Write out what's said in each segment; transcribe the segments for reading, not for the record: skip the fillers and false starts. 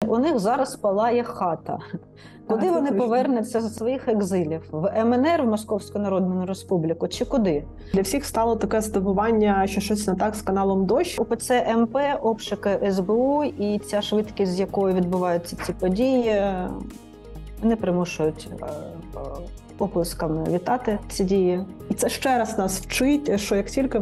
У них зараз палає хата. Куди вони повернуться зі своїх екзилів? В МНР, в Московську Народну Республіку, чи куди? Для всіх стало таке здивування, що щось не так з каналом «Дощ». УПЦ МП, обшуки СБУ і ця швидкість, з якою відбуваються ці події, не примушують оплесками вітати ці дії. І це ще раз нас вчить, що як тільки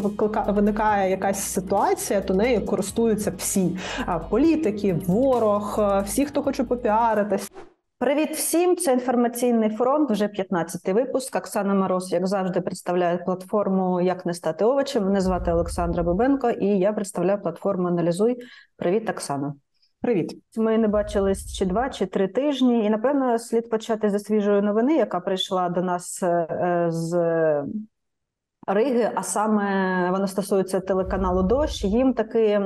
виникає якась ситуація, то нею користуються всі – політики, ворог, всі, хто хоче попіаритись. Привіт всім! Це «Інформаційний фронт», вже 15-й випуск. Оксана Мороз, як завжди, представляє платформу «Як не стати овочем». Мене звати Олександра Бабенко, і я представляю платформу «Аналізуй». Привіт, Оксана! Привіт! Ми не бачились чи 2, чи 3 тижні, і, напевно, слід почати зі свіжої новини, яка прийшла до нас з Риги, а саме вона стосується телеканалу «Дощ». Їм таки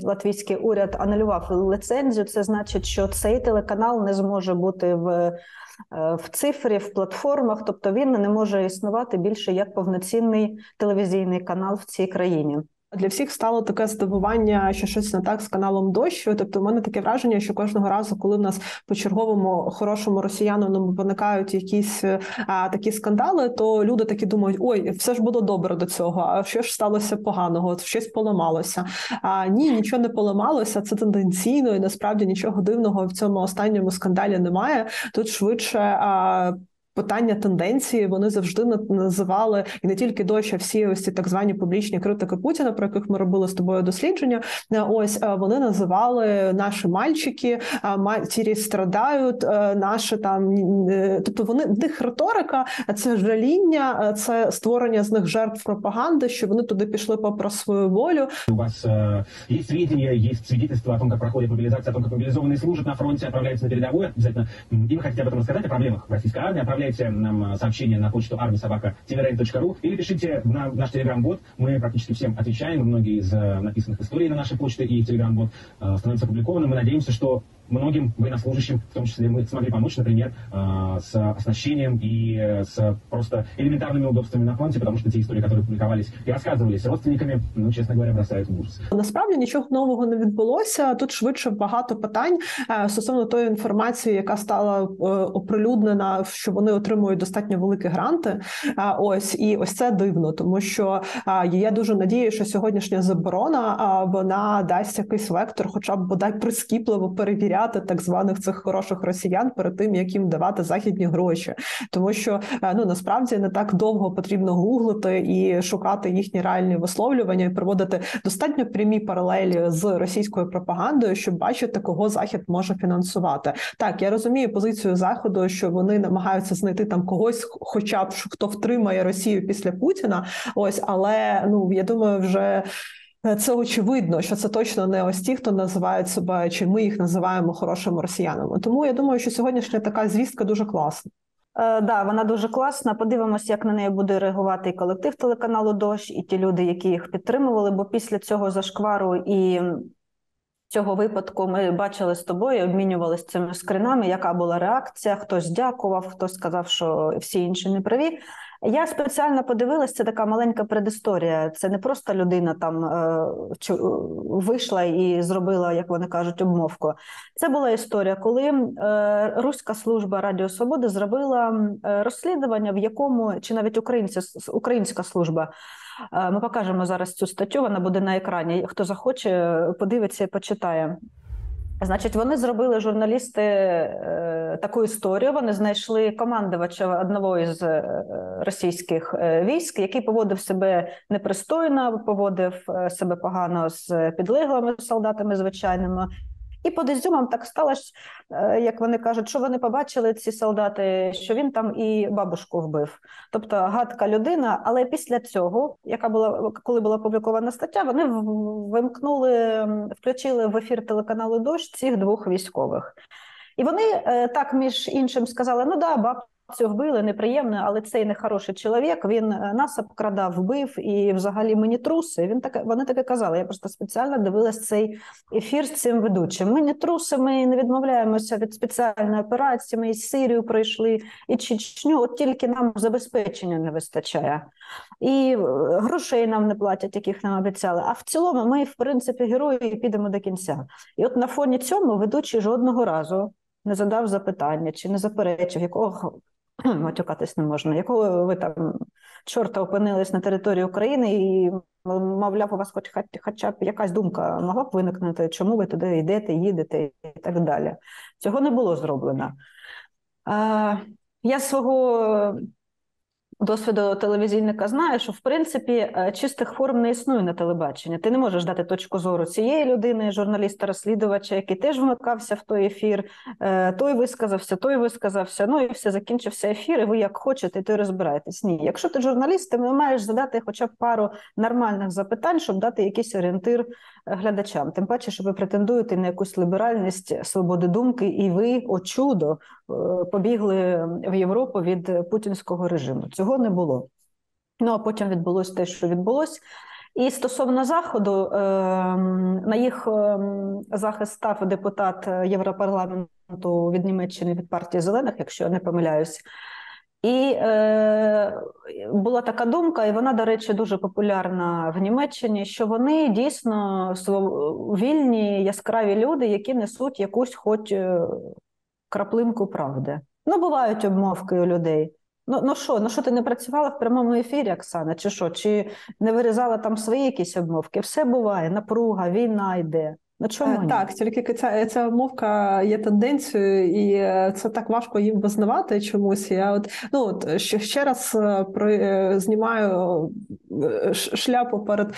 латвійський уряд анулював ліцензію. Це значить, що цей телеканал не зможе бути в цифрі, в платформах, тобто він не може існувати більше як повноцінний телевізійний канал в цій країні. Для всіх стало таке здивування, що щось не так з каналом «Дощ». Тобто в мене таке враження, що кожного разу, коли в нас по черговому хорошому росіянину виникають якісь такі скандали, то люди такі думають, ой, все ж було добре до цього, а що ж сталося поганого, щось поламалося. Ні, нічого не поламалося, це тенденційно, і насправді нічого дивного в цьому останньому скандалі немає. Тут швидше питання тенденції вони завжди називали, і не тільки «Дощ», а всі ось ці так звані публічні критики Путіна, про яких ми робили з тобою дослідження, ось вони називали наші мальчики, матері страдають, наші там, тобто вони, в них риторика, це жаління, це створення з них жертв пропаганди, що вони туди пішли попри свою волю. У вас есть сведения, есть свидетельства о том, как проходит мобилизация, о том, как мобилизованные служат на фронте, отправляются на передовую, обязательно. И вы хотите об этом рассказать, о проблемах российской армии, отправляйте нам сообщение на почту army@tvrain.ru или пишите на наш телеграм-бот. Мы практически всем отвечаем. Многие из написанных историй на нашей почте и телеграм-бот становятся опубликованными. Мы надеемся, что многим военнослужащим, в том числе, мы смогли помочь, например, с оснащением и с просто элементарными удобствами на фронте, потому что те истории, которые публиковались и рассказывались родственниками, ну, честно говоря, бросают в ужас. Насправді нічого нового не відбулося. Тут швидше багато питань стосовно тої інформації, яка стала оприлюднена, що вони отримують достатньо великі гранти. І ось це дивно, тому що я дуже надію, що сьогоднішня заборона, вона дасть якийсь вектор, хоча б бодай прискіпливо перевіряти так званих цих хороших росіян перед тим, як їм давати західні гроші. Тому що, насправді не так довго потрібно гуглити і шукати їхні реальні висловлювання і проводити достатньо прямі паралелі з російською пропагандою, щоб бачити, кого Захід може фінансувати. Так, я розумію позицію Заходу, що вони намагаються знайти там когось, хоча б, хто втримає Росію після Путіна, але, я думаю, вже це очевидно, що це точно не ось ті, хто називають себе, чи ми їх називаємо хорошими росіянами. Тому я думаю, що сьогоднішня така звістка дуже класна. Да, вона дуже класна. Подивимось, як на неї буде реагувати і колектив телеканалу «Дощ», і ті люди, які їх підтримували, бо після цього зашквару і цього випадку ми бачили з тобою, обмінювалися цими скринами, яка була реакція, хтось дякував, хтось сказав, що всі інші не праві. Я спеціально подивилася, це така маленька предісторія. Це не просто людина там вийшла і зробила, як вони кажуть, обмовку. Це була історія, коли Руська служба Радіо Свободи зробила розслідування, в якому, чи навіть українська служба, ми покажемо зараз цю статтю, вона буде на екрані. Хто захоче, подивиться і почитає. Значить, вони зробили, журналісти, таку історію. Вони знайшли командувача одного із російських військ, який поводив себе непристойно, поводив себе погано з підлеглими солдатами звичайними. І під Ізюмом так сталося, як вони кажуть, що вони побачили, ці солдати, що він там і бабушку вбив. Тобто гадка людина, але після цього, коли була опублікована стаття, вони включили в ефір телеканалу «Дощ» цих двох військових. І вони так між іншим сказали, бабцю вбили, неприємно, але цей нехороший чоловік, він нас обкрадав, вбив, і взагалі ми не труси. Вони таке казали, я просто спеціально дивилась цей ефір з цим ведучим. Ми не труси, ми не відмовляємося від спеціальної операції, ми і Сирію пройшли, і Чечню, от тільки нам забезпечення не вистачає. і грошей нам не платять, яких нам обіцяли. А в цілому ми, в принципі, герої і підемо до кінця. І от на фоні цьому ведучий жодного разу не задав запитання чи не заперечив, якого матюкатись не можна, якого ви там чорта опинились на території України і, мовляв, у вас хоча б якась думка могла б виникнути, чому ви туди йдете, їдете і так далі. Цього не було зроблено. Я свого досвіду телевізійника знаю, що, в принципі, чистих форм не існує на телебаченні. Ти не можеш дати точку зору цієї людини, журналіста-розслідувача, який теж вмикався в той ефір, той висказався, ну і все, закінчився ефір, і ви як хочете, то й розбираєтесь. Ні, якщо ти журналіст, ти маєш задати хоча б пару нормальних запитань, щоб дати якийсь орієнтир глядачам. Тим паче, що ви претендуєте на якусь ліберальність, свободу думки, і ви, о чудо, побігли в Європу від путінського режиму. Цього не було. Ну, а потім відбулося те, що відбулося. І стосовно Заходу, на їх захист став депутат Європарламенту від Німеччини, від партії Зелених, якщо я не помиляюсь. І була така думка, і вона, до речі, дуже популярна в Німеччині, що вони дійсно вільні, яскраві люди, які несуть якусь хоч краплинку правди. Ну, бувають обмовки у людей. Ну що, ти не працювала в прямому ефірі, Оксана, чи що? Чи не вирізала там свої якісь обмовки? Все буває, напруга, війна йде. Ну, чому ні? Так, тільки ця мовка є тенденцією, і це так важко їм визнавати чомусь. Я ще раз знімаю шляпу перед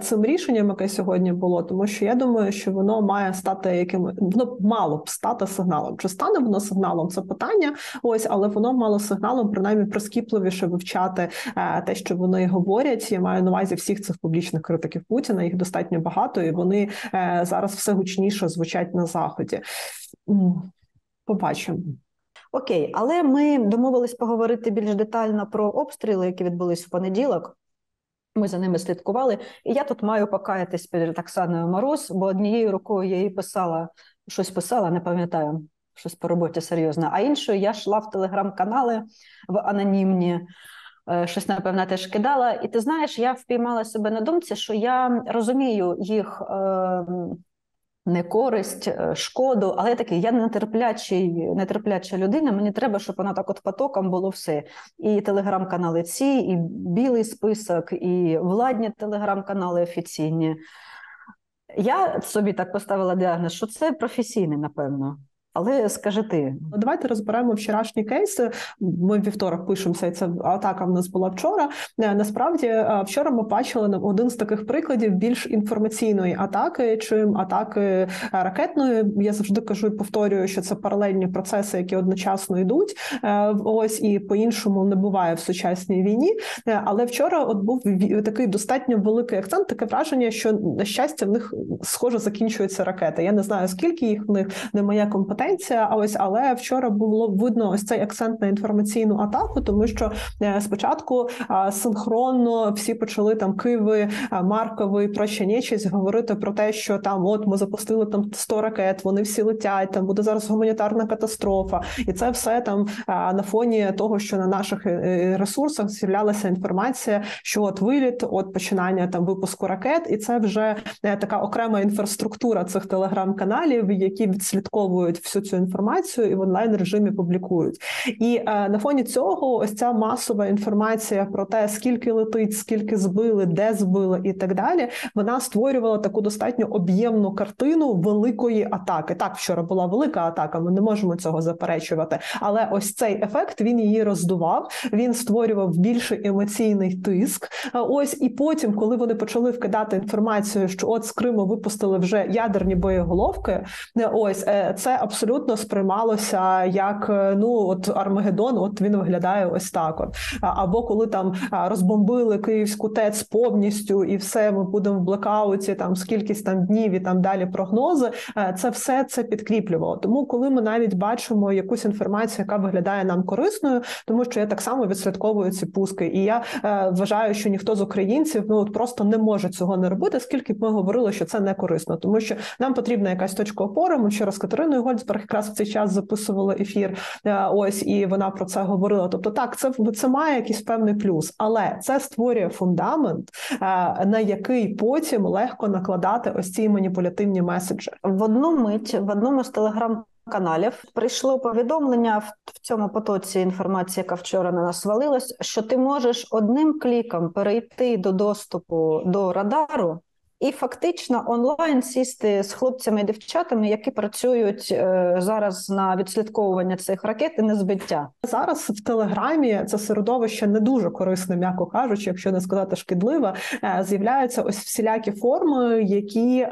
цим рішенням, яке сьогодні було, тому що я думаю, що воно має стати воно мало б стати сигналом. Чи стане воно сигналом, це питання, але воно мало сигналом, принаймні прискіпливіше вивчати те, що вони говорять. Я маю на увазі всіх цих публічних критиків Путіна, їх достатньо багато, і вони зараз все гучніше звучать на Заході. Побачимо. Окей, але ми домовились поговорити більш детально про обстріли, які відбулись в понеділок. Ми за ними слідкували. І я тут маю покаятись перед Оксаною Мороз, бо однією рукою я їй щось писала, не пам'ятаю, щось по роботі серйозно, а іншою я йшла в телеграм-канали в анонімні, щось, напевно, теж кидала. І ти знаєш, я впіймала себе на думці, що я розумію їх не користь, шкоду, але я нетерпляча людина, мені треба, щоб вона так от потоком було все. І телеграм-канали ці, і білий список, і владні телеграм-канали офіційні. Я собі так поставила діагноз, що це професійне, напевно. Але скажи ти. Давайте розберемо вчорашні кейси. Ми вівторок пишемося, і ця атака в нас була вчора. Насправді, вчора ми бачили один з таких прикладів більш інформаційної атаки, чим атаки ракетної. Я завжди кажу і повторюю, що це паралельні процеси, які одночасно йдуть. І по-іншому не буває в сучасній війні. Але вчора був такий достатньо великий акцент, таке враження, що, на щастя, в них, схоже, закінчуються ракети. Я не знаю, скільки їх в них, не моя компетенція, але вчора було видно ось цей акцент на інформаційну атаку, тому що спочатку синхронно всі почали там Киви, Маркови і проча нечість говорити про те, що там ми запустили там 100 ракет, вони всі летять, там буде зараз гуманітарна катастрофа. І це все там на фоні того, що на наших ресурсах з'являлася інформація, що виліт, починання там випуску ракет, і це вже така окрема інфраструктура цих телеграм-каналів, які відслідковують всю цю інформацію і в онлайн-режимі публікують. І на фоні цього ось ця масова інформація про те, скільки летить, скільки збили, де збили і так далі, вона створювала таку достатньо об'ємну картину великої атаки. Так, вчора була велика атака, ми не можемо цього заперечувати, але ось цей ефект, він її роздував, він створював більший емоційний тиск. І потім, коли вони почали вкидати інформацію, що з Криму випустили вже ядерні боєголовки, це абсолютно сприймалося як Армагеддон, він виглядає ось так. Або коли там розбомбили Київську ТЕЦ повністю і все, ми будемо в блекауті, там скількись там днів і там далі прогнози, це все це підкріплювало. Тому коли ми навіть бачимо якусь інформацію, яка виглядає нам корисною, тому що я так само відслідковую ці пуски, і я вважаю, що ніхто з українців просто не може цього не робити, скільки б ми говорили, що це не корисно, тому що нам потрібна якась точка опори. Ми вчора з Катериною Гольц якраз в цей час записували ефір, ось, і вона про це говорила. Тобто так, це має якийсь певний плюс, але це створює фундамент, на який потім легко накладати ось ці маніпулятивні меседжі. В одну мить в одному з телеграм-каналів прийшло повідомлення в цьому потоці інформації, яка вчора на нас валилась, що ти можеш одним кліком перейти до доступу до радару і фактично онлайн сісти з хлопцями і дівчатами, які працюють зараз на відслідковування цих ракет і незбиття. Зараз в Телеграмі це середовище не дуже корисне, м'яко кажучи, якщо не сказати шкідливе, з'являються ось всілякі форми, які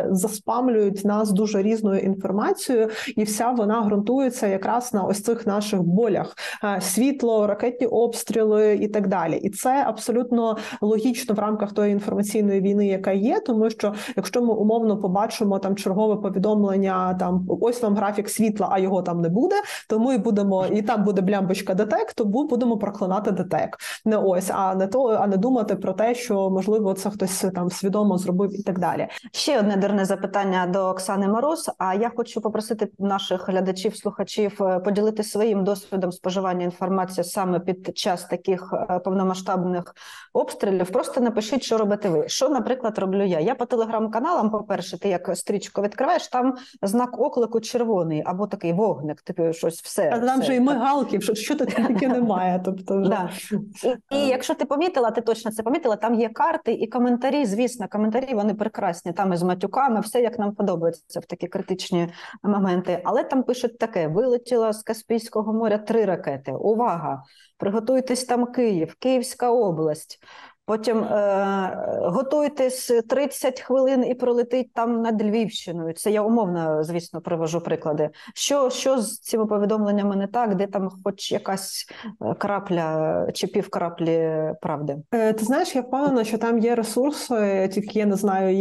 заспамлюють нас дуже різною інформацією, і вся вона ґрунтується якраз на ось цих наших болях. Світло, ракетні обстріли і так далі. І це абсолютно логічно в рамках тої інформаційної війни, яка є, тому що якщо ми умовно побачимо там чергове повідомлення, там ось вам графік світла, а його там не буде, то ми будемо, і там буде блямбочка ДТЕК, то будемо проклинати ДТЕК. Не ось, а не думати про те, що можливо це хтось там свідомо зробив і так далі. Ще одне дурне запитання до Оксани Мороз. А я хочу попросити наших глядачів, слухачів поділитися своїм досвідом споживання інформації саме під час таких повномасштабних обстрілів. Просто напишіть, що робите ви. Що, наприклад, роблю я? Я по телеграм-каналам, по-перше, ти як стрічку відкриваєш, там знак оклику червоний, або такий вогник, типу щось все. А там все, вже і мигалки, що тут таке немає. Тобто вже... Да. І якщо ти помітила, ти точно це помітила, там є карти і коментарі, звісно, коментарі, вони прекрасні, там із матюками, все як нам подобається в такі критичні моменти. Але там пишуть таке: вилетіло з Каспійського моря 3 ракети. Увага! Приготуйтесь, там Київ, Київська область. Потім готуйтесь 30 хвилин і пролетить там над Львівщиною. Це я умовно, звісно, привожу приклади. Що з цими повідомленнями не так, де там хоч якась крапля чи півкраплі правди? Ти знаєш, я впевнена, що там є ресурси, тільки я не знаю,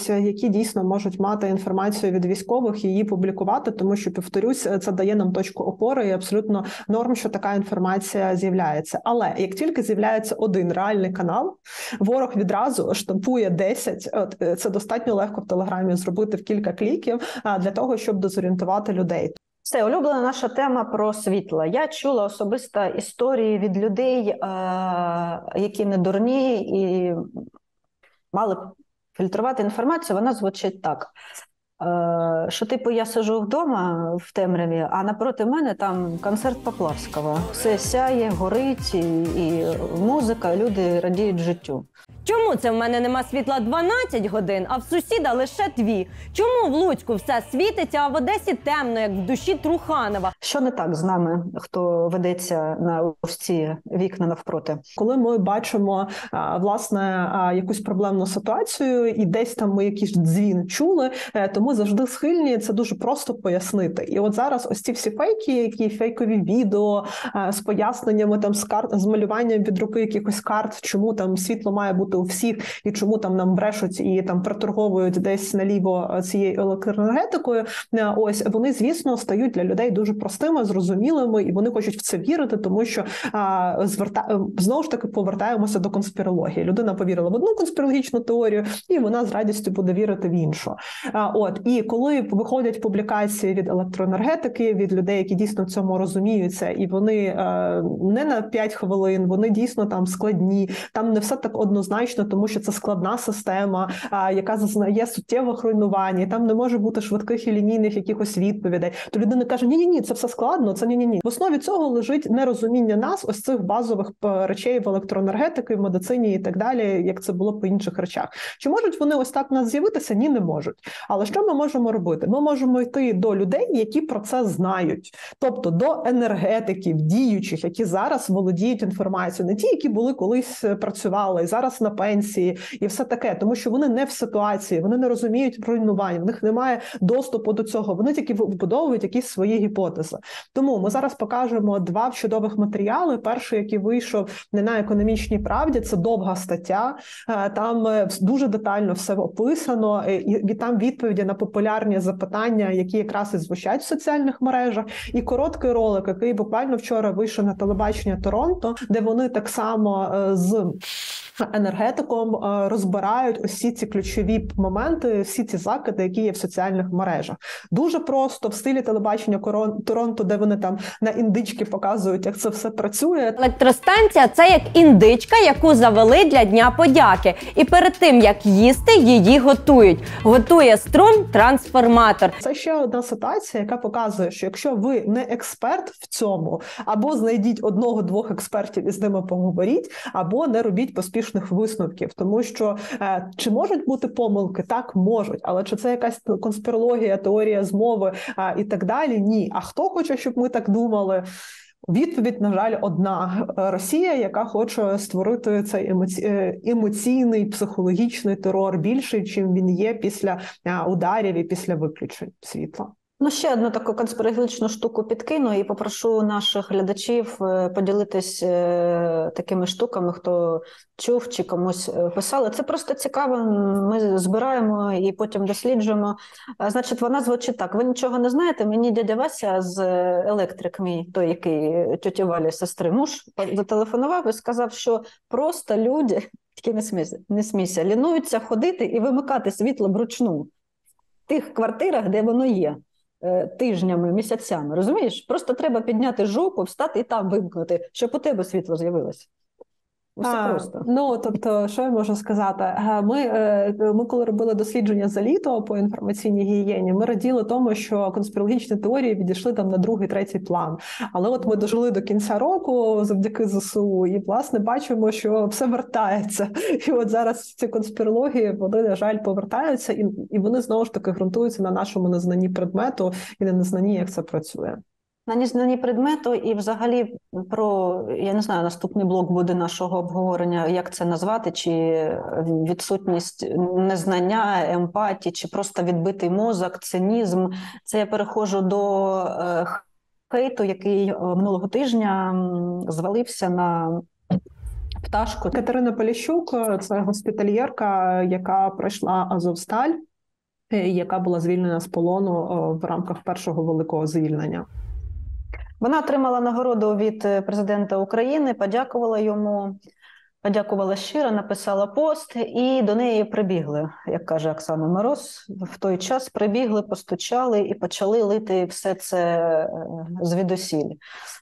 які дійсно можуть мати інформацію від військових і її публікувати, тому що, повторюсь, це дає нам точку опори і абсолютно норм, що така інформація з'являється. Але як тільки з'являється один реальний канал, ворог відразу штампує 10. Це достатньо легко в Телеграмі зробити в кілька кліків для того, щоб дезорієнтувати людей. Це улюблена наша тема про світло. Я чула особисто історії від людей, які не дурні і мали фільтрувати інформацію. Вона звучить так. Що типу я сиджу вдома в темряві, а напроти мене там концерт Поплавського. Все сяє, горить, і музика, люди радіють життю. Чому це в мене нема світла 12 годин, а в сусіда лише 2? Чому в Луцьку все світиться, а в Одесі темно, як в душі Труханова? Що не так з нами, хто ведеться на ось ці вікна навпроти? Коли ми бачимо, власне, якусь проблемну ситуацію і десь там ми якийсь дзвін чули, то ми завжди схильні це дуже просто пояснити. І от зараз ось ці всі фейки, які фейкові відео з поясненнями, там, з малюванням від руки якихось карт, чому там світло має бути у всіх і чому там нам брешуть і там приторговують десь наліво цією електроенергетикою, ось вони, звісно, стають для людей дуже простими, зрозумілими, і вони хочуть в це вірити, тому що знову ж таки повертаємося до конспірології. Людина повірила в одну конспірологічну теорію, і вона з радістю буде вірити в іншу. І коли виходять публікації від електроенергетики, від людей, які дійсно в цьому розуміються, і вони не на 5 хвилин, вони дійсно там складні, там не все так однозначно, тому що це складна система, яка зазнає суттєвих руйнувань, і там не може бути швидких і лінійних якихось відповідей. То людина каже, ні, це все складно, це ні. В основі цього лежить нерозуміння нас, ось цих базових речей в електроенергетиці, в медицині і так далі, як це було по інших речах. Чи можуть вони ось так в нас з'явитися? Ні, не можуть. Але що ми можемо робити? Ми можемо йти до людей, які про це знають. Тобто до енергетиків, діючих, які зараз володіють інформацією. Не ті, які були колись працювали, і зараз на пенсії, і все таке. Тому що вони не в ситуації, вони не розуміють руйнувань, в них немає доступу до цього. Вони тільки вибудовують якісь свої гіпотези. Тому ми зараз покажемо 2 чудових матеріали. Перший, який вийшов не на Економічній правді, це довга стаття. Там дуже детально все описано, і там відповіді на популярні запитання, які якраз і звучать в соціальних мережах, і короткий ролик, який буквально вчора вийшов на телебачення Торонто, де вони так само з енергетикою методиком розбирають усі ці ключові моменти, всі ці закиди, які є в соціальних мережах. Дуже просто в стилі телебачення Торонто, де вони там на індички показують, як це все працює. Електростанція – це як індичка, яку завели для Дня подяки. І перед тим, як їсти, її готують. Готує струм трансформатор. Це ще одна ситуація, яка показує, що якщо ви не експерт в цьому, або знайдіть одного-двох експертів і з ними поговоріть, або не робіть поспішних висновків. Тому що чи можуть бути помилки? Так, можуть. Але чи це якась конспірологія, теорія змови і так далі? Ні. А хто хоче, щоб ми так думали? Відповідь, на жаль, одна. Росія, яка хоче створити цей емоційний, психологічний терор більший, чим він є після ударів і після виключень світла. Ну, ще одну таку конспірологічну штуку підкину і попрошу наших глядачів поділитись такими штуками, хто чув чи комусь писали. Це просто цікаво, ми збираємо і потім досліджуємо. Значить, вона звучить так. Ви нічого не знаєте? Мені дядя Вася з електрик мій, той, який тьоті Валі, сестри, муж, зателефонував і сказав, що просто люди, тільки не смійся, лінуються ходити і вимикати світло вручну в тих квартирах, де воно є. Тижнями, місяцями, розумієш? Просто треба підняти жопу, встати і там вимкнути, щоб у тебе світло з'явилось. Все просто. Ну, тобто, що я можу сказати? Ми коли робили дослідження за літо по інформаційній гігієні, ми раділи тому, що конспірологічні теорії відійшли там на другий, третій план. Але от ми дожили до кінця року завдяки ЗСУ і, власне, бачимо, що все вертається. І от зараз ці конспірології, вони, на жаль, повертаються, і вони, знову ж таки, ґрунтуються на нашому незнанні предмету і на незнанні, як це працює. На незнанні предмету і взагалі про, я не знаю, наступний блок буде нашого обговорення, як це назвати, чи відсутність незнання, емпатії, чи просто відбитий мозок, цинізм. Це я переходжу до хейту, який минулого тижня звалився на пташку. Катерина Поліщук – це госпітальєрка, яка пройшла Азовсталь, яка була звільнена з полону в рамках першого великого звільнення. Вона отримала нагороду від президента України, подякувала йому, подякувала щиро, написала пост, і до неї прибігли, як каже Оксана Мороз, в той час прибігли, постучали і почали лити все це звідусіль.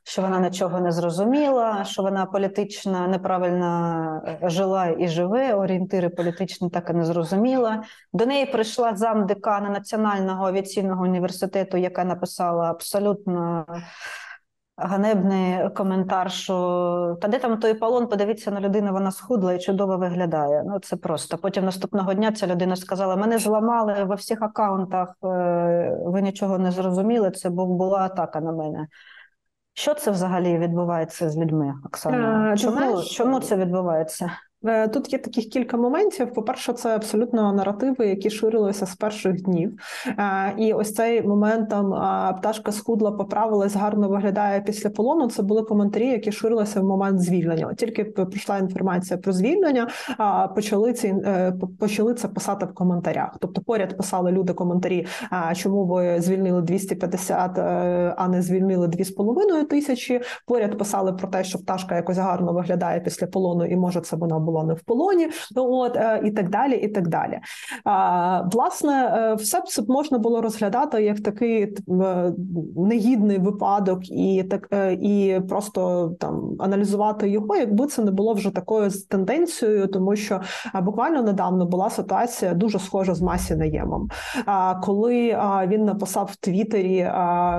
Що вона нічого не зрозуміла, що вона політично неправильно жила і живе, орієнтири політичні так і не зрозуміла. До неї прийшла замдекана Національного авіаційного університету, яка написала абсолютно ганебний коментар, що та де там той полон, подивіться на людину, вона схудла і чудово виглядає. Ну, це просто. Потім наступного дня ця людина сказала, мене зламали во всіх акаунтах, ви нічого не зрозуміли, це була атака на мене. Що це взагалі відбувається з людьми, Оксана? Чому це відбувається? Тут є таких кілька моментів. По-перше, це абсолютно наративи, які ширилися з перших днів. І ось цей момент там пташка схудла, поправилась, гарно виглядає після полону. Це були коментарі, які ширилися в момент звільнення. От тільки прийшла інформація про звільнення, почали це писати в коментарях. Тобто поряд писали люди коментарі, чому ви звільнили 250, а не звільнили 2,5 тисячі. Поряд писали про те, що пташка якось гарно виглядає після полону і може це вона була не в полоні, і так далі, і так далі. Власне, все б можна було розглядати як такий негідний випадок і просто там аналізувати його, якби це не було вже такою тенденцією, тому що буквально недавно була ситуація дуже схожа з Масі Наємом. Коли він написав в Твіттері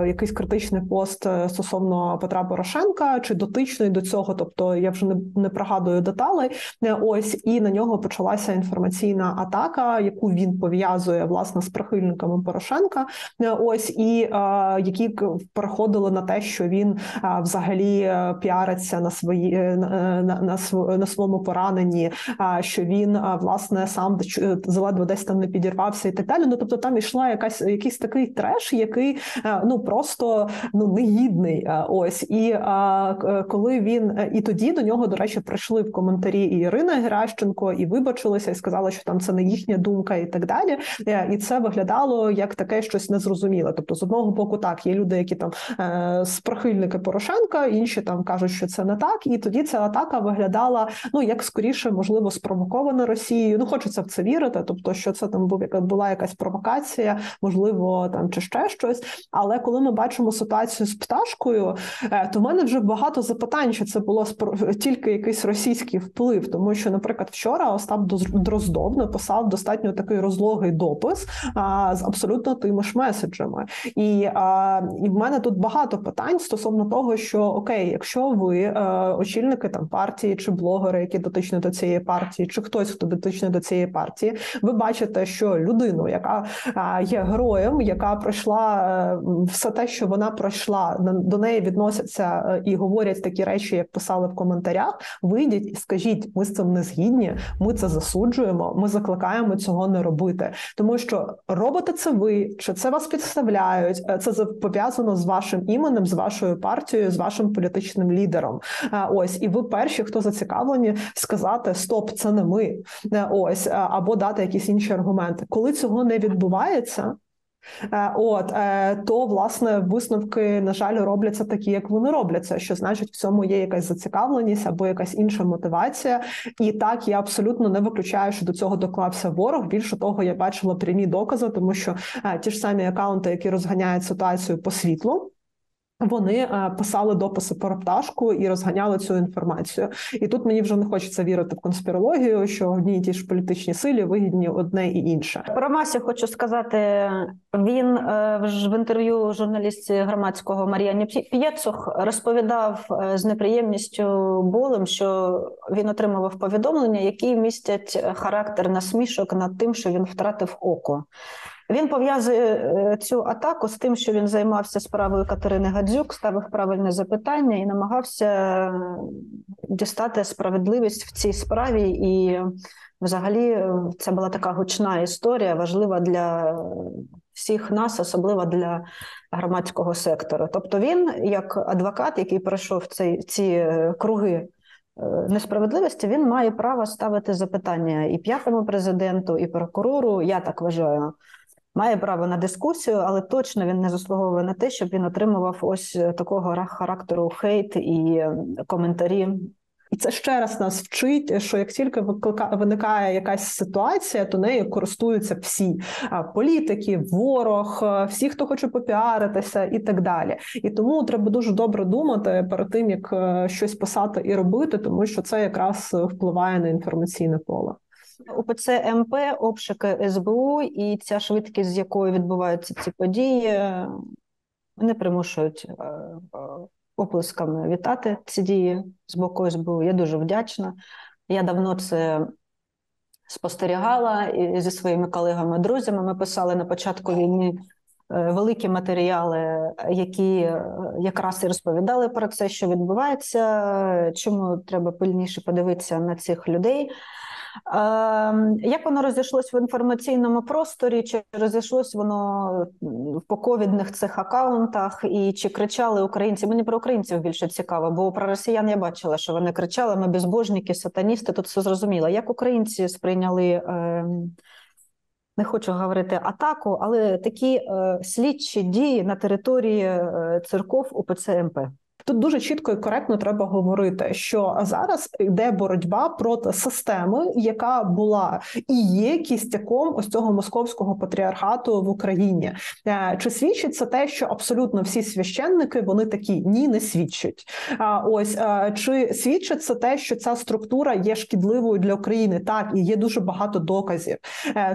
якийсь критичний пост стосовно Петра Порошенка, чи дотичний до цього, тобто я вже не пригадую деталей, ось, і на нього почалася інформаційна атака, яку він пов'язує, власне, з прихильниками Порошенка, ось, і які переходили на те, що він взагалі піариться на своєму пораненні, що він, власне, сам заледве десь там не підірвався і так далі. Ну, тобто там йшла якийсь такий треш, який, просто, негідний, ось. І коли він, і тоді до нього, до речі, прийшли в коментарі і Ірина Геращенко і вибачилися, і сказали, що там це не їхня думка і так далі. І це виглядало як таке щось незрозуміле. Тобто, з одного боку, так, є люди, які там прихильники Порошенка, інші там кажуть, що це не так, і тоді ця атака виглядала, ну, як скоріше, можливо, спровокована Росією. Ну, хочеться в це вірити, тобто, що це там була якась провокація, можливо, там, чи ще щось. Але коли ми бачимо ситуацію з пташкою, то в мене вже багато запитань, що це було тільки якийсь російський вплив, тому що, наприклад, вчора Остап Дроздов написав достатньо такий розлогий допис з абсолютно тими ж меседжами. І в мене тут багато питань стосовно того, що окей, якщо ви очільники там партії чи блогери, які дотичні до цієї партії, чи хтось, хто дотичний до цієї партії, ви бачите, що людину, яка є героєм, яка пройшла все те, що вона пройшла, до неї відносяться і говорять такі речі, як писали в коментарях, вийдіть і скажіть, ми з цим не згідні, ми це засуджуємо, ми закликаємо цього не робити. Тому що робите це ви, чи це вас підставляють, це пов'язано з вашим іменем, з вашою партією, з вашим політичним лідером. Ось, і ви перші, хто зацікавлені сказати «стоп, це не ми», ось, або дати якісь інші аргументи. Коли цього не відбувається, то, власне, висновки, на жаль, робляться такі, як вони робляться, що, значить, в цьому є якась зацікавленість або якась інша мотивація. І так, я абсолютно не виключаю, що до цього доклався ворог. Більше того, я бачила прямі докази, тому що ті ж самі акаунти, які розганяють ситуацію по світлу, вони писали дописи про пташку і розганяли цю інформацію. І тут мені вже не хочеться вірити в конспірологію, що одній і ті ж політичній силі вигідні одне і інше. Про Масю хочу сказати, він в інтерв'ю журналістці громадського Мар'яні П'єцух розповідав з неприємністю болем, що він отримував повідомлення, які містять характер насмішок над тим, що він втратив око. Він пов'язує цю атаку з тим, що він займався справою Катерини Гандзюк, ставив правильне запитання і намагався дістати справедливість в цій справі. І взагалі це була така гучна історія, важлива для всіх нас, особливо для громадського сектору. Тобто він, як адвокат, який пройшов ці круги несправедливості, він має право ставити запитання і п'ятому президенту, і прокурору, я так вважаю. Має право на дискусію, але точно він не заслуговує на те, щоб він отримував ось такого характеру хейт і коментарі. І це ще раз нас вчить, що як тільки виникає якась ситуація, то нею користуються всі політики, ворог, всі, хто хоче попіаритися і так далі. І тому треба дуже добре думати перед тим, як щось писати і робити, тому що це якраз впливає на інформаційне поле. УПЦ МП, обшуки СБУ і ця швидкість, з якою відбуваються ці події, не примушують оплесками вітати ці дії з боку СБУ. Я дуже вдячна. Я давно це спостерігала і зі своїми колегами-друзями. Ми писали на початку війни великі матеріали, які якраз і розповідали про це, що відбувається, чому треба пильніше подивитися на цих людей. Як воно розійшлось в інформаційному просторі, чи розійшлось воно по ковідних цих акаунтах, і чи кричали українці? Мені про українців більше цікаво, бо про росіян я бачила, що вони кричали, ми безбожники, сатаністи, тут все зрозуміло. Як українці сприйняли, не хочу говорити атаку, але такі слідчі дії на території церков УПЦ МП? Тут дуже чітко і коректно треба говорити, що зараз йде боротьба проти системи, яка була і є кістяком ось цього московського патріархату в Україні. Чи свідчить це те, що абсолютно всі священники, вони такі? Ні, не свідчать. Чи свідчить це те, що ця структура є шкідливою для України? Так, і є дуже багато доказів.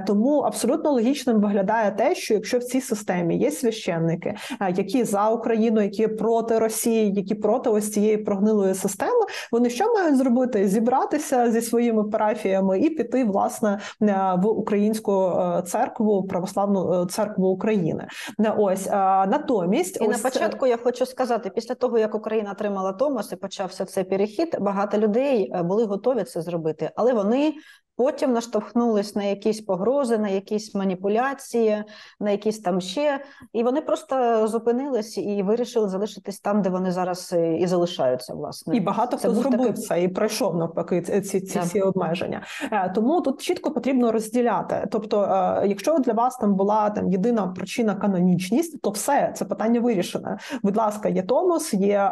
Тому абсолютно логічним виглядає те, що якщо в цій системі є священники, які за Україну, які проти Росії, які проти ось цієї прогнилої системи, вони що мають зробити? Зібратися зі своїми парафіями і піти, власне, в українську церкву, православну церкву України. Ось, натомість... І на початку я хочу сказати, після того, як Україна отримала Томос і почався цей перехід, багато людей були готові це зробити, але вони потім наштовхнулись на якісь погрози, на якісь маніпуляції, на якісь там ще, і вони просто зупинились і вирішили залишитись там, де вони зараз і залишаються, власне. І багато хто зробив це і пройшов навпаки ці всі обмеження. Тому тут чітко потрібно розділяти. Тобто, якщо для вас там була єдина причина канонічність, то все, це питання вирішене. Будь ласка, є Томос, є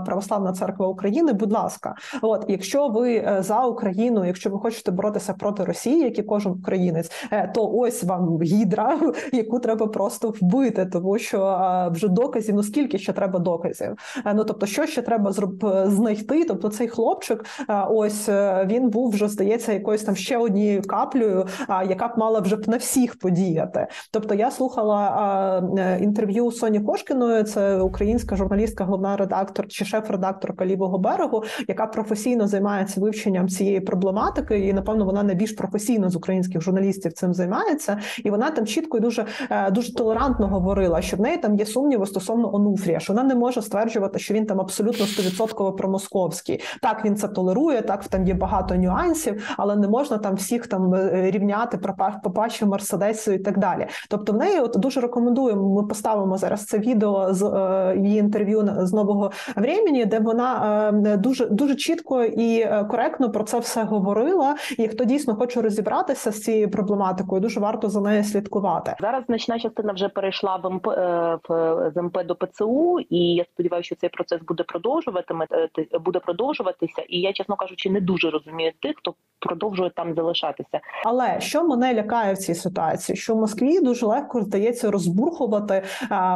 Православна Церква України, будь ласка. От, якщо ви за Україну, якщо ви хочете боротися проти Росії, як і кожен українець, то ось вам гідра, яку треба просто вбити, тому що вже доказів, ну скільки ще треба доказів? Ну, тобто, що ще треба знайти? Тобто, цей хлопчик, ось, він був вже, здається, якоюсь там ще однією каплею, яка б мала вже б на всіх подіяти. Тобто, я слухала інтерв'ю Соні Кошкіної, це українська журналістка, головна редактор чи шеф-редакторка «Лівого берегу», яка професійно займається вивченням цієї проблематики, і, напевно, вона найбільш професійно з українських журналістів цим займається, і вона там чітко і дуже толерантно говорила, що в неї там є сумніви стосовно Онуфрія, що вона не може стверджувати, що він там абсолютно 100% промосковський. Так, він це толерує, так, там є багато нюансів, але не можна там всіх там рівняти по Паші, Мерседесу і так далі. Тобто в неї, от дуже рекомендуємо, ми поставимо зараз це відео з її інтерв'ю з «Нового времени», де вона дуже чітко і коректно про це все говорила, і хто дійсно хоче розібратися з цією проблематикою, дуже варто за нею слідкувати. Зараз значна частина вже перейшла з МП до ПЦУ, і я сподіваюся, що цей процес буде продовжуватися, і я, чесно кажучи, не дуже розумію тих, хто продовжує там залишатися. Але що мене лякає в цій ситуації? Що в Москві дуже легко здається розбурхувати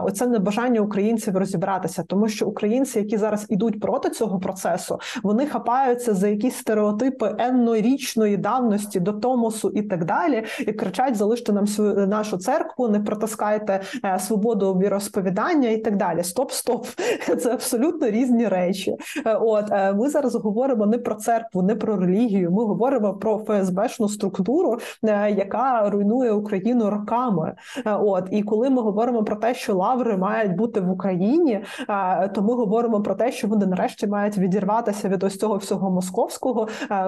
оце небажання українців розібратися, тому що українці, які зараз ідуть проти цього процесу, вони хапаються за якісь стереотипи еннорічної давності до Томосу і так далі, і кричать: залиште нам нашу церкву, не протискайте свободу віросповідання і так далі. Стоп. Це абсолютно різні речі. От, ми зараз говоримо не про церкву, не про релігію, ми говоримо про ФСБшну структуру, яка руйнує Україну роками. От, і коли ми говоримо про те, що лаври мають бути в Україні, то ми говоримо про те, що вони нарешті мають відірватися від ось цього всього московського,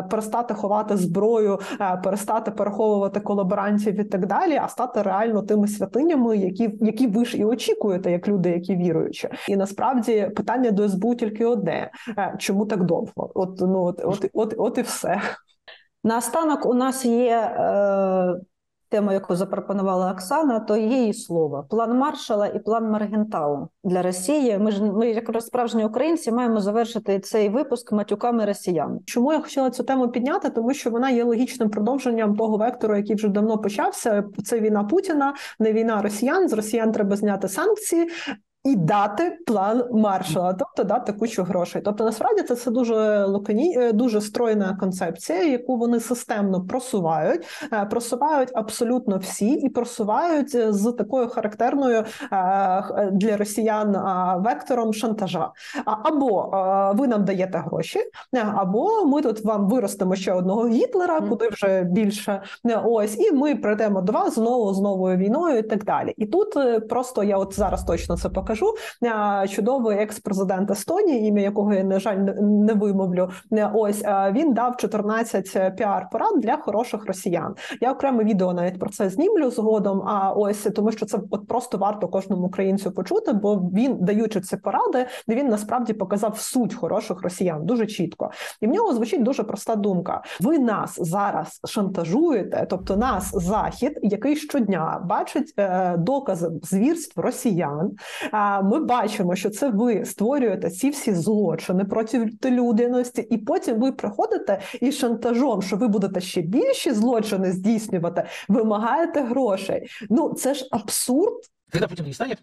перестати ховати зброю, перестати переховувати колаборантів і так далі, а стати реально тими святинями, які ви ж і очікуєте, як люди, які віруючі. І насправді питання до СБУ тільки одне: чому так довго? От і все. Наостанок у нас є тема, яку запропонувала Оксана, то є її слово. План Маршалла і план Моргентау для Росії. Ми як справжні українці, маємо завершити цей випуск матюками росіян. Чому я хотіла цю тему підняти? Тому що вона є логічним продовженням того вектору, який вже давно почався. Це війна Путіна, не війна росіян. З росіян треба зняти санкції і дати план Маршалла, тобто дати кучу грошей. Тобто, насправді, це все дуже стройна концепція, яку вони системно просувають абсолютно всі, і просувають з такою характерною для росіян вектором шантажа. Або ви нам даєте гроші, або ми тут вам виростемо ще одного Гітлера, куди вже більше, ось, і ми прийдемо до вас знову з новою війною і так далі. І тут просто я от зараз точно це покажу. Чудовий екс-президент Естонії, ім'я якого я, на жаль, не вимовлю, ось, він дав 14 піар-порад для хороших росіян. Я окреме відео навіть про це знімлю згодом, тому що це от просто варто кожному українцю почути, бо він, даючи ці поради, він насправді показав суть хороших росіян дуже чітко. І в нього звучить дуже проста думка. Ви нас зараз шантажуєте, тобто нас, Захід, який щодня бачить докази звірств росіян. Ми бачимо, що це ви створюєте ці всі злочини проти людяності, і потім ви приходите і шантажом, що ви будете ще більші злочини здійснювати, вимагаєте грошей. Ну, це ж абсурд. Когда Путин не станет,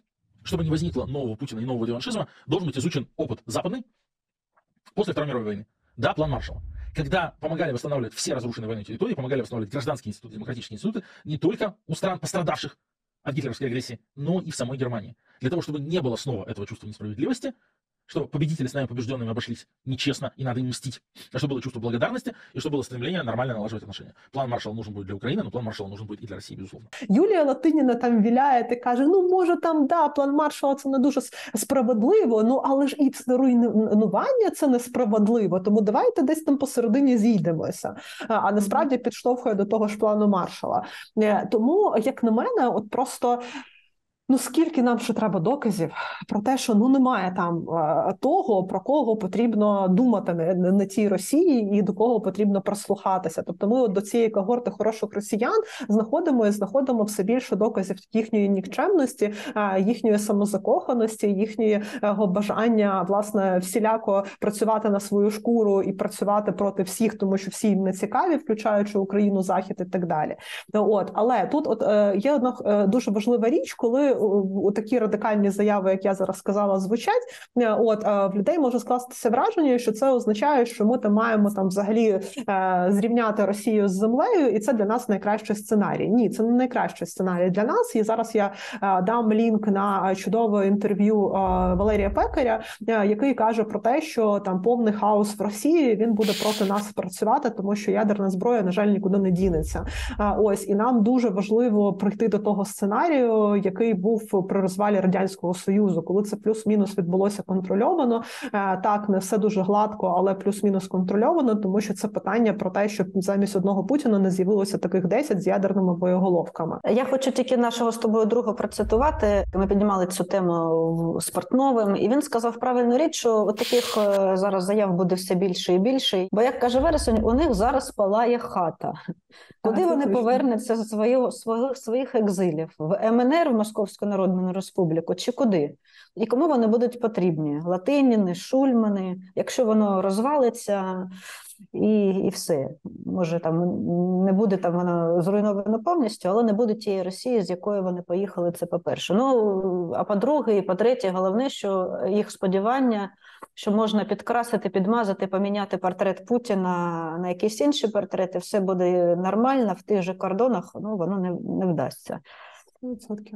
чтобы не возникло нового Путина и нового реваншизма, должен быть изучен опыт западный после Второй мировой войны. Да, план Маршалла. Когда помогали восстанавливать все разрушенные военные территории, помогали восстанавливать гражданские институты, демократические институты, не только у стран, пострадавших от гитлеровской агрессии, но и в самой Германии. Для того, чтобы не было снова этого чувства несправедливости, что победители с нами побежденными обошлись нечестно, и надо им мстить. А что было чувство благодарности, и что было стремление нормально налаживать отношения. План Маршалла нужен будет для Украины, но план Маршалла нужен будет и для России, безусловно. Юлія Латиніна там віляє і каже, ну, може, там, да, план Маршалла це не дуже справедливо, ну, але ж і руйнування це несправедливо, тому давайте десь там посередині зійдемося. А насправді підштовхує до того ж плану Маршалла. Тому, як на мене, от просто... Ну, скільки нам ще треба доказів про те, що немає там того, про кого потрібно думати на цій Росії і до кого потрібно прислухатися. Тобто ми до цієї когорти хороших росіян знаходимо все більше доказів їхньої нікчемності, їхньої самозакоханості, їхнього бажання, власне, всіляко працювати на свою шкуру і працювати проти всіх, тому що всі їм не цікаві, включаючи Україну, Захід і так далі. Але тут є одна дуже важлива річ, коли такі радикальні заяви, як я зараз сказала, звучать, в людей може скластися враження, що це означає, що ми там маємо там взагалі зрівняти Росію з землею, і це для нас найкращий сценарій. Ні, це не найкращий сценарій для нас. І зараз я дам лінк на чудове інтерв'ю Валерія Пекаря, який каже про те, що там повний хаос в Росії, він буде проти нас працювати, тому що ядерна зброя, на жаль, нікуди не дінеться. І нам дуже важливо прийти до того сценарію, який був при розвалі Радянського Союзу, коли це плюс-мінус відбулося контрольовано. Так, не все дуже гладко, але плюс-мінус контрольовано, тому що це питання про те, щоб замість одного Путіна не з'явилося таких 10 з ядерними боєголовками. Я хочу тільки нашого з тобою друга процитувати. Ми піднімали цю тему з Портновим, і він сказав правильну річ, що от таких зараз заяв буде все більше і більше. Бо, як каже Вересень, у них зараз палає хата. Куди вони повернуться з своїх екзилів? В МНР, в Московську Народну Республіку, чи куди? І кому вони будуть потрібні? Латиніни, Шульмани, якщо воно розвалиться і все. Може, там не буде там воно зруйновано повністю, але не буде тієї Росії, з якої вони поїхали, це по-перше. Ну, а по-друге і по-третє, головне, що їх сподівання, що можна підкрасити, підмазати, поміняти портрет Путіна на якісь інші портрети, все буде нормально, в тих же кордонах, ну, воно не вдасться. 100%.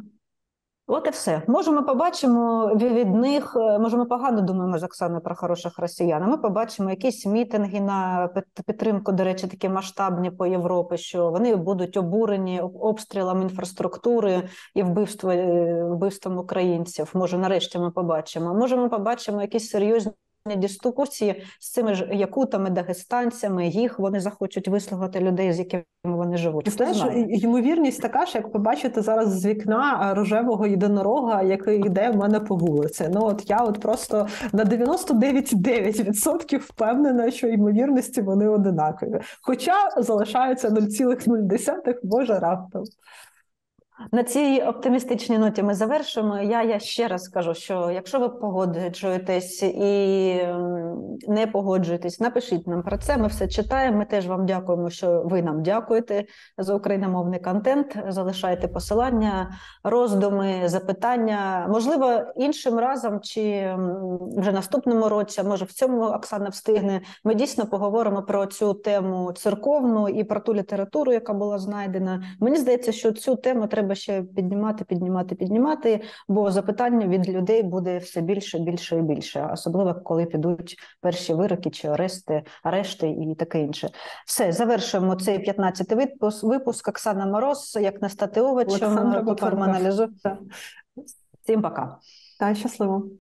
От і все. Може, ми побачимо від них, може, ми погано думаємо з Оксаною про хороших росіян, а ми побачимо якісь мітинги на підтримку, до речі, такі масштабні по Європі, що вони будуть обурені обстрілом інфраструктури і вбивством українців. Може, нарешті ми побачимо. Може, ми побачимо якісь серйозні дискусії з цими ж якутами, дагестанцями, їх вони захочуть вислухати людей, з якими вони живуть. І знаєш, ймовірність така ж, як побачити зараз з вікна рожевого єдинорога, який йде в мене по вулиці. Ну, от я просто на 99,9% впевнена, що ймовірності вони одинакові. Хоча залишаються 0,0, може раптом. На цій оптимістичній ноті ми завершимо. Я ще раз скажу, що якщо ви погоджуєтесь і не погоджуєтесь, напишіть нам про це, ми все читаємо. Ми теж вам дякуємо, що ви нам дякуєте за україномовний контент. Залишайте посилання, роздуми, запитання. Можливо, іншим разом чи вже наступному році, може в цьому Оксана встигне, ми дійсно поговоримо про цю тему церковну і про ту літературу, яка була знайдена. Мені здається, що цю тему треба ще піднімати, бо запитання від людей буде все більше і більше, особливо коли підуть перші вироки чи арешти і таке інше. Все, завершуємо цей 15-й випуск. Оксана Мороз, як не стати овочем, платформа аналізу. Всім пока. Так, щасливо.